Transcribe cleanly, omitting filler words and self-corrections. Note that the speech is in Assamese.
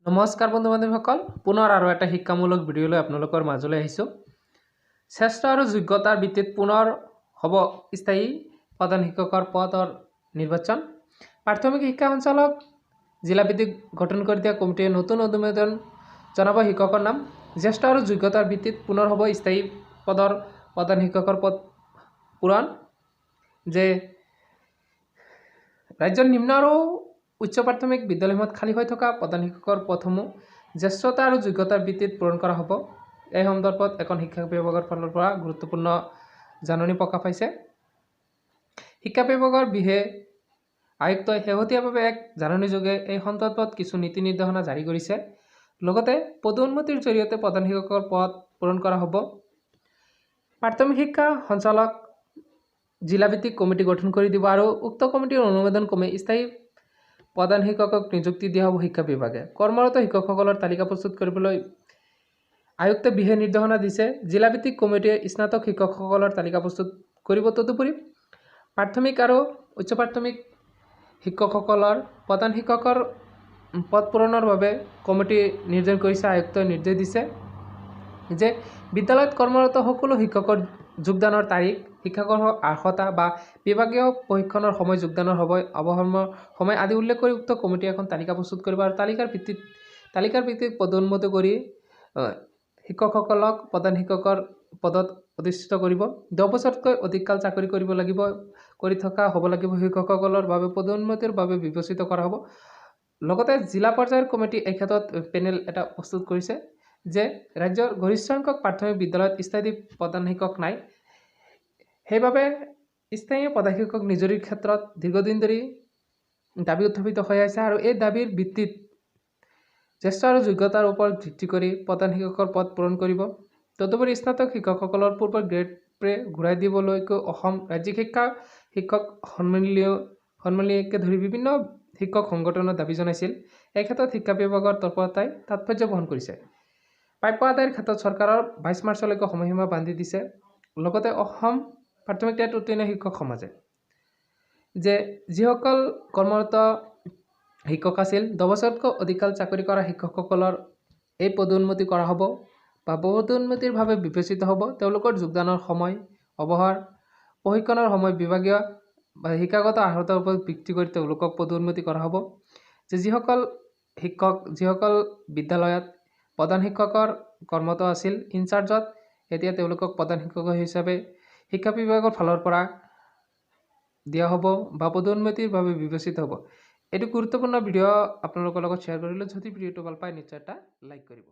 নমস্কাৰ বন্ধু বান্ধৱীসকল, পুনৰ আৰু এটা শিক্ষামূলক ভিডিঅ'লৈ আপোনালোকৰ মাজলৈ আহিছোঁ। শ্ৰেষ্ঠ আৰু যোগ্যতাৰ ভিত্তিত পুনৰ হ'ব স্থায়ী প্ৰধান শিক্ষকৰ পদৰ নিৰ্বাচন। প্ৰাথমিক শিক্ষা সঞ্চালক জিলাভিত্তিক গঠন কৰি দিয়া কমিটিয়ে নতুন অনুমোদন জনাব শিক্ষকৰ নাম। জ্যেষ্ঠ আৰু যোগ্যতাৰ ভিত্তিত পুনৰ হ'ব স্থায়ী পদৰ প্ৰধান শিক্ষকৰ পদ পূৰণ। যে ৰাজ্যৰ নিম্ন আৰু উচ্চ প্ৰাথমিক বিদ্যালয়সমূহত খালী হৈ থকা প্ৰধান শিক্ষকৰ পদসমূহ জ্যেষ্ঠতা আৰু যোগ্যতাৰ ভিত্তিত পূৰণ কৰা হ'ব। এই সন্দৰ্ভত এখন শিক্ষা বিভাগৰ ফালৰ পৰা গুৰুত্বপূৰ্ণ জাননী প্ৰকাশ পাইছে। শিক্ষা বিভাগৰ বিশেষ আয়ুক্তই শেহতীয়াভাৱে এক জাননীযোগে এই সন্দৰ্ভত কিছু নীতি নিৰ্দেশনা জাৰি কৰিছে। লগতে পদোন্নতিৰ জৰিয়তে প্ৰধান শিক্ষকৰ পদ পূৰণ কৰা হ'ব। প্ৰাথমিক শিক্ষা সঞ্চালক জিলাভিত্তিক কমিটি গঠন কৰি দিব আৰু উক্ত কমিটিৰ অনুমোদন ক্ৰমে স্থায়ী প্ৰধান শিক্ষকক নিযুক্তি দিয়া হ'ব। শিক্ষা বিভাগে কৰ্মৰত শিক্ষকসকলৰ তালিকা প্ৰস্তুত কৰিবলৈ আয়ুক্তে বিশেষ নিৰ্দেশনা দিছে। জিলাভিত্তিক কমিটিয়ে স্নাতক শিক্ষকসকলৰ তালিকা প্ৰস্তুত কৰিব। তদুপৰি প্ৰাথমিক আৰু উচ্চ প্ৰাথমিক শিক্ষকসকলৰ প্ৰধান শিক্ষকৰ পদ পূৰণৰ বাবে কমিটি নিৰ্ধাৰণ কৰিছে। আয়ুক্তই নিৰ্দেশ দিছে যে বিদ্যালয়ত কৰ্মৰত সকলো শিক্ষকৰ যোগদানৰ তাৰিখ, শিক্ষকৰ আৰ্হতা বা বিভাগীয় প্ৰশিক্ষণৰ সময়, যোগদানৰ অৱসৰৰ সময় আদি উল্লেখ কৰি উক্ত কমিটিয়ে এখন তালিকা প্ৰস্তুত কৰিব আৰু তালিকাৰ ভিত্তিত পদোন্নতি কৰি শিক্ষকসকলক প্ৰধান শিক্ষকৰ পদত অধিষ্ঠিত কৰিব। 10 বছৰতকৈ অধিক কাল চাকৰি কৰি থকা হ'ব লাগিব শিক্ষকসকলৰ বাবে পদোন্নতিৰ বাবে বিবেচিত কৰা হ'ব। লগতে জিলা পৰ্যায়ৰ কমিটি এই ক্ষেত্ৰত পেনেল এটা প্ৰস্তুত কৰিছে যে ৰাজ্যৰ গৰিষ্ঠ সংখ্যক প্ৰাথমিক বিদ্যালয়ত স্থায়ী প্ৰধান শিক্ষক নাই। সেইবাবে স্থায়ী প্ৰধান শিক্ষক নিযুক্তিৰ ক্ষেত্ৰত দীৰ্ঘদিন ধৰি দাবী উত্থাপিত হৈ আছে আৰু এই দাবীৰ ভিত্তিত জ্যেষ্ঠ আৰু যোগ্যতাৰ ওপৰত ভিত্তি কৰি প্ৰধান শিক্ষকৰ পদ পূৰণ কৰিব। তদুপৰি স্নাতক শিক্ষকসকলৰ পূৰ্বৰ গ্ৰেড পে ঘূৰাই দিবলৈকো অসম ৰাজ্যিক শিক্ষক সন্মিলনীকে ধৰি বিভিন্ন শিক্ষক সংগঠনৰ দাবী জনাইছিল। এই ক্ষেত্ৰত শিক্ষা বিভাগৰ তৎপৰতাই তাৎপৰ্য বহন কৰিছে। প্ৰাপ্য আদায়ৰ ক্ষেত্ৰত চৰকাৰৰ 22 মাৰ্চলৈকে সময়সীমা বান্ধি দিছে। লগতে অসম প্ৰাথমিক টেট উত্তীৰ্ণ শিক্ষক সমাজে যে যিসকল কৰ্মৰত শিক্ষক আছিল 10 বছৰতকৈ অধিক কাল চাকৰি কৰা শিক্ষকসকলৰ এই পদোন্নতি কৰা হ'ব বা পদোন্নতিৰ বাবে বিবেচিত হ'ব। তেওঁলোকৰ যোগদানৰ সময়, অৱসৰ, প্ৰশিক্ষণৰ সময়, বিভাগীয় বা শিক্ষাগত আৰ্হতাৰ ওপৰত ভিত্তি কৰি তেওঁলোকক পদোন্নতি কৰা হ'ব। যে যিসকল বিদ্যালয়ত প্ৰধান শিক্ষকৰ কৰ্মৰত আছিল ইনচাৰ্জত, এতিয়া তেওঁলোকক প্ৰধান শিক্ষক হিচাপে শিক্ষা বিভাগৰ ফালৰ পৰা দিয়া হ'ব বা পদোন্নতিৰ বাবে বিবেচিত হ'ব। এইটো গুৰুত্বপূৰ্ণ ভিডিঅ' আপোনালোকৰ লগত শ্বেয়াৰ কৰিলোঁ। যদি ভিডিঅ'টো ভাল পায় নিশ্চয় এটা লাইক কৰিব।